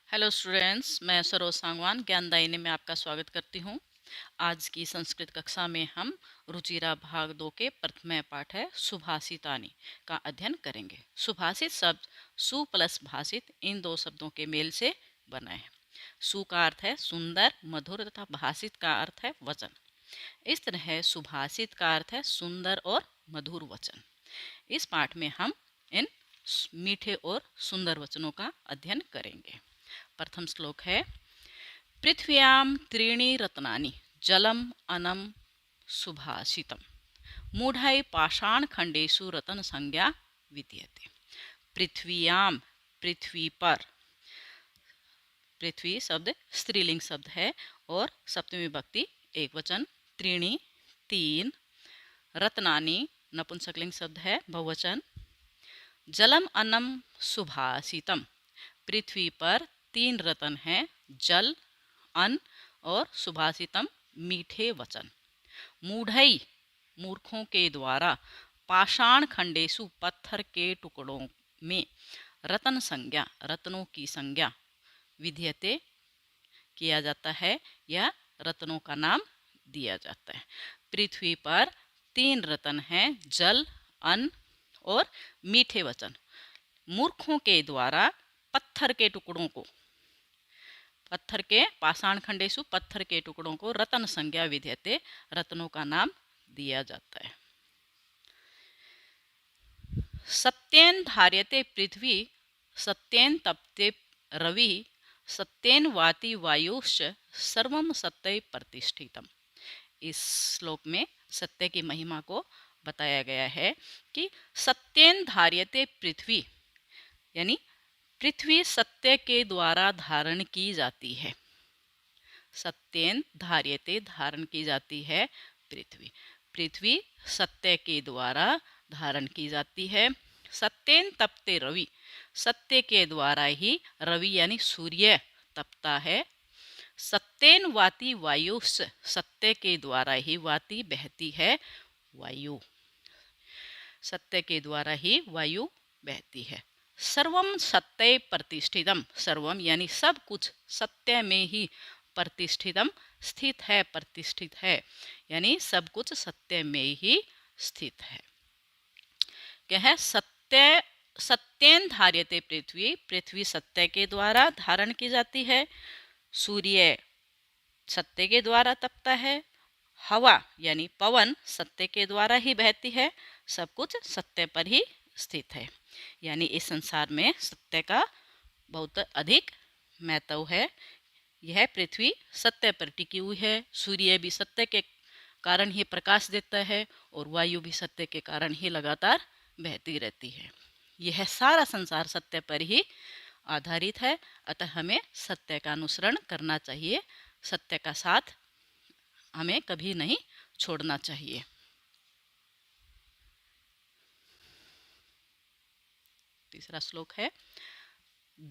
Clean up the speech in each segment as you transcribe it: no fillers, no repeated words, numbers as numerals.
Hello students, मैं सरोज सांगवान ज्ञानदायिनी में आपका स्वागत करती हूँ। आज की संस्कृत कक्षा में हम रुचिरा भाग 2 के प्रथम पाठ है सुभाषितानि का अध्ययन करेंगे। सुभाषित शब्द सु प्लस भाषित इन दो शब्दों के मेल से बना है। सु का अर्थ है सुंदर मधुर तथा भाषित का अर्थ है वचन। इस तरह सुभाषित का अर्थ है सुंदर और मधुर वचन। इस पाठ में हम इन मीठे और सुंदर वचनों का अध्ययन करेंगे। प्रथम श्लोक है पृथ्व्याम त्रीणि रत्नानि जलम अनम सुभाषितम मूढ़ै पाषाण खंडेषु रतन संज्ञा विद्यते। पृथ्व्याम पृथ्वी पर, पृथ्वी शब्द स्त्रीलिंग शब्द है और सप्तमी विभक्ति एक वचन, त्रीणि तीन, रत्नानि नपुंसकलिंग शब्द है बहुवचन, जलम अन्नम सुभाषितम पृथ्वी पर तीन रतन हैं, जल, अन्न और सुभाषितम मीठे वचन। मूढ़ई मूर्खों के द्वारा, पाषाण खंडेशु पत्थर के टुकड़ों में, रतन संज्ञा रत्नों की संज्ञा, विधीयते किया जाता है या रत्नों का नाम दिया जाता है। पृथ्वी पर तीन रतन हैं, जल, अन्न और मीठे वचन। मूर्खों के द्वारा पत्थर के टुकड़ों को, पत्थर के पाषाण खंडेशु पत्थर के टुकड़ों को रतन संज्ञा विधेयते रत्नों का नाम दिया जाता है। सत्येन धार्यते पृथ्वी सत्येन तप्ते रवि सत्येन वाति वायुश्च सर्वम सत्य प्रतिष्ठितम। इस श्लोक में सत्य की महिमा को बताया गया है कि सत्येन धार्यते पृथ्वी, यानी पृथ्वी सत्य के द्वारा धारण की जाती है। सत्येन धार्यते धारण की जाती है पृथ्वी, पृथ्वी सत्य के द्वारा धारण की जाती है। सत्येन तपते रवि, सत्य के द्वारा ही रवि यानी सूर्य तपता है। सत्येन वाति वायु, सत्य के द्वारा ही वाति बहती है वायु, सत्य के द्वारा ही वायु बहती है। सर्वम सत्य प्रतिष्ठितम, सर्वम यानी सब कुछ सत्य में ही, प्रतिष्ठितम स्थित है, प्रतिष्ठित है यानी सब कुछ सत्य में ही स्थित है। क्या है? सत्य, सत्येन धार्यते पृथ्वी, पृथ्वी सत्य के द्वारा धारण की जाती है। सूर्य सत्य के द्वारा तपता है। हवा यानी पवन सत्य के द्वारा ही बहती है। सब कुछ सत्य पर ही स्थित है, यानी इस संसार में सत्य का बहुत अधिक महत्व है। यह पृथ्वी सत्य पर टिकी हुई है। सूर्य भी सत्य के कारण ही प्रकाश देता है और वायु भी सत्य के कारण ही लगातार बहती रहती है। यह सारा संसार सत्य पर ही आधारित है, अतः हमें सत्य का अनुसरण करना चाहिए। सत्य का साथ हमें कभी नहीं छोड़ना चाहिए। तीसरा श्लोक है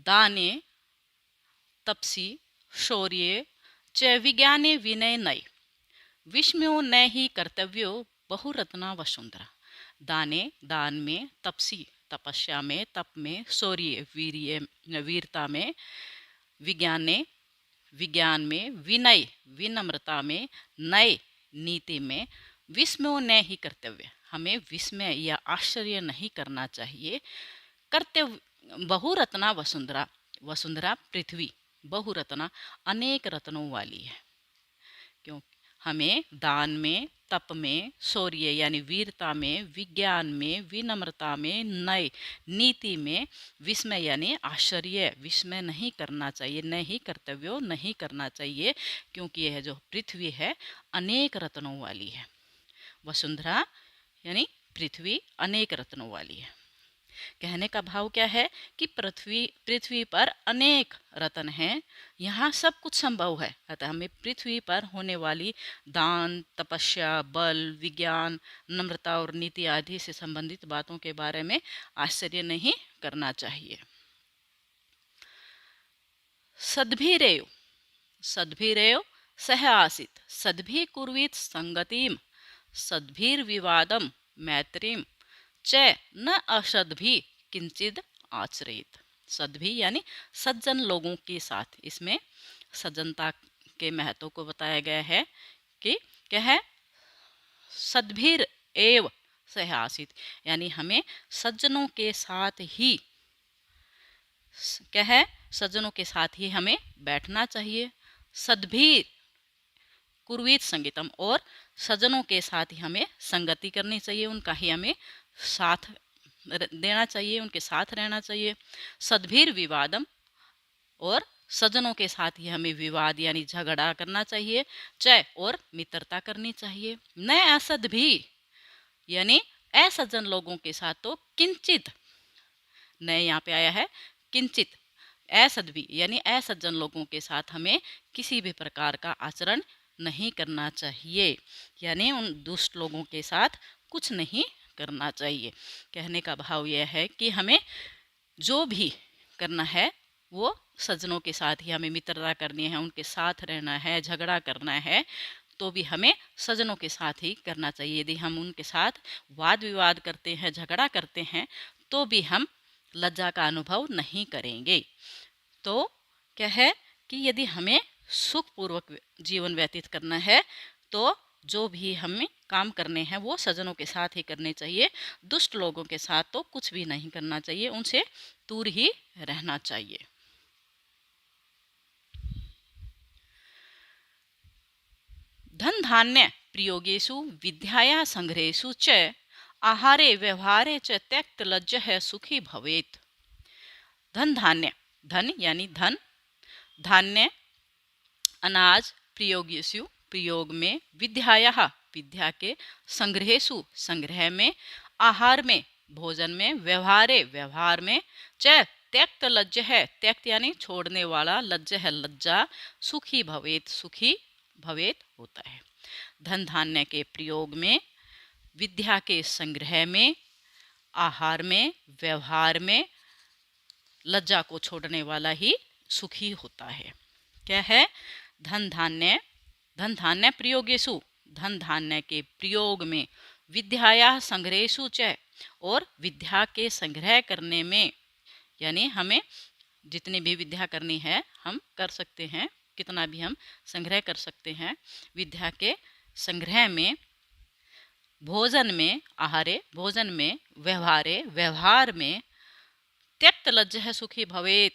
दाने तपसी शौर्ये च विज्ञाने विनय नय विस्मयो न ही कर्तव्यो बहुरत्ना वसुंधरा। दाने दान में, तपसी तपस्या में, तप में, शौर्य वीर्य वीरता में, विज्ञाने विज्ञान में, विनय विनम्रता में, नय नीति में, विस्मयो न ही कर्तव्य हमें विस्मय या आश्चर्य नहीं करना चाहिए। कर्तव्य बहुरत्ना वसुंधरा, वसुंधरा पृथ्वी बहुरत्ना अनेक रत्नों वाली है। क्यों? हमें दान में, तप में, शौर्य यानी वीरता में, विज्ञान में, विनम्रता में, नय नीति में, विस्मय यानी आश्चर्य विस्मय नहीं करना चाहिए, नहीं कर्तव्य नहीं करना चाहिए, क्योंकि यह जो पृथ्वी है अनेक रत्नों वाली है। वसुंधरा यानी पृथ्वी अनेक रत्नों वाली है। कहने का भाव क्या है कि पृथ्वी पर अनेक रत्न हैं, यहाँ सब कुछ संभव है। अतः हमें पृथ्वी पर होने वाली दान, तपस्या, बल, विज्ञान, नम्रता और नीति आदि से संबंधित बातों के बारे में आश्चर्य नहीं करना चाहिए। सद्भिरेव, सद्भिरेव सह आसीत सद्भि कुर्वीत संगतिम सद्भिर्विवादम मैत्रीम च न असद्भि किंचिद आचरेत। सद्भि यानी सज्जन लोगों के साथ। इसमें सज्जनता के महत्व को बताया गया है कि क्या है, सद्भिर एव सह आसित, यानी हमें सज्जनों के साथ ही क्या है, सज्जनों के साथ ही हमें बैठना चाहिए। सद्भि कुर्वीत संगीतम, और सज्जनों के साथ ही हमें संगति करनी चाहिए, उनका ही हमें साथ देना चाहिए, उनके साथ रहना चाहिए। सद्भीर विवादम, और सज्जनों के साथ ही हमें विवाद यानी झगड़ा करना चाहिए। चय, और मित्रता करनी चाहिए। न असद भी यानी असज्जन लोगों के साथ तो किंचित, नए यहाँ पे आया है किंचित, असद्भी यानी असज्जन लोगों के साथ हमें किसी भी प्रकार का आचरण नहीं करना चाहिए, यानी उन दुष्ट लोगों के साथ कुछ नहीं करना चाहिए। कहने का भाव यह है कि हमें जो भी करना है वो सज्जनों के साथ ही हमें मित्रता करनी है, उनके साथ रहना है। झगड़ा करना है तो भी हमें सज्जनों के साथ ही करना चाहिए। यदि हम उनके साथ वाद विवाद करते हैं, झगड़ा करते हैं, तो भी हम लज्जा का अनुभव नहीं करेंगे। तो क्या है कि यदि हमें सुखपूर्वक जीवन व्यतीत करना है तो जो भी हमें काम करने हैं वो सज्जनों के साथ ही करने चाहिए। दुष्ट लोगों के साथ तो कुछ भी नहीं करना चाहिए, उनसे दूर ही रहना चाहिए। धन धान्य प्रयोगेषु विद्याया संग्रहेषु च आहारे व्यवहारे च त्यक्त लज्जः सुखी भवेत्। धन धान्य, धन यानी धन, धान्य अनाज, प्रयोगेषु प्रयोग में, विद्याया विद्या के, संग्रहेषु संग्रह में, आहार में भोजन में, व्यवहारे व्यवहार में, च त्यक्त लज्ज है, त्यक्त यानी छोड़ने वाला, लज्ज है लज्जा, सुखी भवेत सुखी भवेत होता है। धन धान्य के प्रयोग में, विद्या के संग्रह में, आहार में, व्यवहार में, लज्जा को छोड़ने वाला ही सुखी होता है। क्या है, धन धान्य, धन धान्य प्रयोगेषु, धन धान्य के प्रयोग में, विद्याया संग्रहेषु च, और विद्या के संग्रह करने में, यानी हमें जितनी भी विद्या करनी है हम कर सकते हैं, कितना भी हम संग्रह कर सकते हैं। विद्या के संग्रह में, भोजन में, आहारे भोजन में, व्यवहारे व्यवहार में, त्यक्त लज्ज है सुखी भवेत,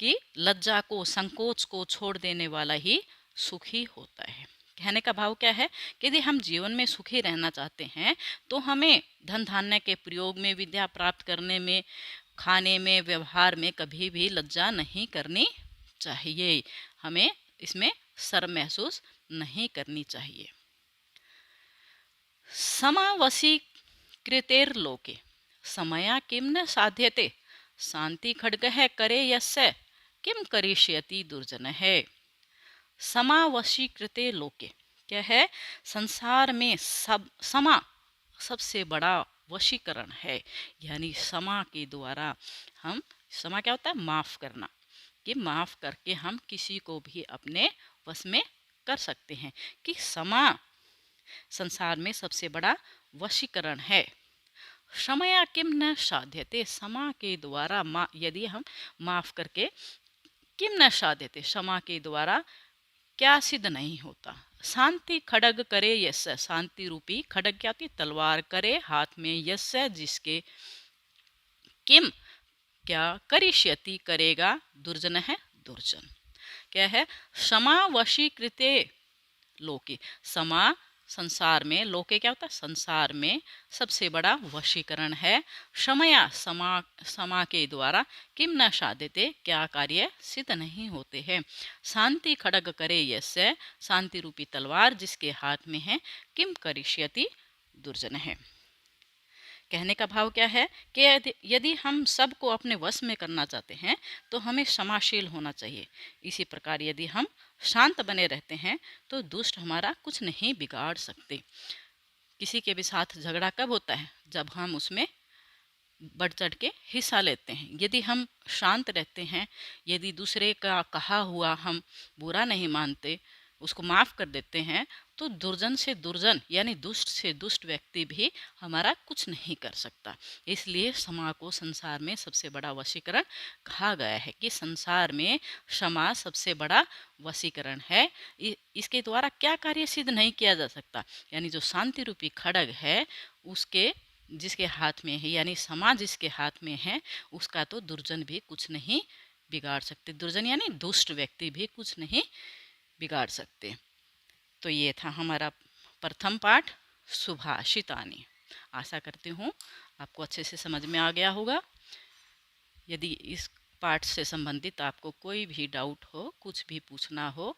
कि लज्जा को, संकोच को छोड़ देने वाला ही सुखी होता है। कहने का भाव क्या है कि यदि हम जीवन में सुखी रहना चाहते हैं तो हमें धन धान्य के प्रयोग में, विद्या प्राप्त करने में, खाने में, व्यवहार में कभी भी लज्जा नहीं करनी चाहिए। हमें इसमें शर्म महसूस नहीं करनी चाहिए। समावशीकृतेर्लोके समया किम न साध्यते, शांति खड्गः करे यस्य किम करिष्यति दुर्जन है। समावशीकृते लोके क्या है, संसार में सब समा सबसे बड़ा वशीकरण है, यानी समा के द्वारा हम, समा क्या होता है, माफ करना, कि माफ करके हम किसी को भी अपने वश में कर सकते हैं, कि समा संसार में सबसे बड़ा वशीकरण है। क्षमया किम न साध्यते, समा के द्वारा यदि हम माफ करके, किम न साध्यते क्षमा के द्वारा क्या सिद्ध नहीं होता। शांति खड़ग करे यस्य, शांति रूपी खड़ग क्या होती, तलवार करे हाथ में, यस्य जिसके, किम क्या, करिष्यति करेगा, दुर्जन है दुर्जन। क्या है, क्षमा वशीकृते लोके, समा संसार में, लोके क्या होता है, संसार में सबसे बड़ा वशीकरण है। क्षमया समा, समा के द्वारा, किम न साध्यते क्या कार्य सिद्ध नहीं होते हैं। शांति खड्ग करे यस्य, शांति रूपी तलवार जिसके हाथ में है, किम करिष्यति दुर्जन है। कहने का भाव क्या है कि यदि हम सबको अपने वश में करना चाहते हैं तो हमें क्षमाशील होना चाहिए। इसी प्रकार यदि हम शांत बने रहते हैं तो दुष्ट हमारा कुछ नहीं बिगाड़ सकते। किसी के भी साथ झगड़ा कब होता है, जब हम उसमें बढ़ चढ़ के हिस्सा लेते हैं। यदि हम शांत रहते हैं, यदि दूसरे का कहा हुआ हम बुरा नहीं मानते, उसको माफ़ कर देते हैं, तो दुर्जन से दुर्जन यानी दुष्ट से दुष्ट व्यक्ति भी हमारा कुछ नहीं कर सकता। इसलिए क्षमा को संसार में सबसे बड़ा वशीकरण कहा गया है कि संसार में क्षमा सबसे बड़ा वशीकरण है। इसके द्वारा क्या कार्य सिद्ध नहीं किया जा सकता, यानी जो शांति रूपी खड्ग है उसके जिसके हाथ में है, यानी क्षमा जिसके हाथ में है, उसका तो दुर्जन भी कुछ नहीं बिगाड़ सकते। दुर्जन यानी दुष्ट व्यक्ति भी कुछ नहीं बिगाड़ सकते। तो ये था हमारा प्रथम पाठ सुभाषितानि। आशा करती हूँ आपको अच्छे से समझ में आ गया होगा। यदि इस पाठ से संबंधित आपको कोई भी डाउट हो, कुछ भी पूछना हो,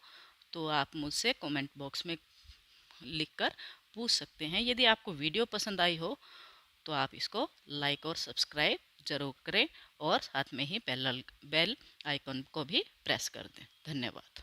तो आप मुझसे कमेंट बॉक्स में लिखकर पूछ सकते हैं। यदि आपको वीडियो पसंद आई हो तो आप इसको लाइक और सब्सक्राइब जरूर करें और साथ में ही बेल आइकन को भी प्रेस कर दें। धन्यवाद।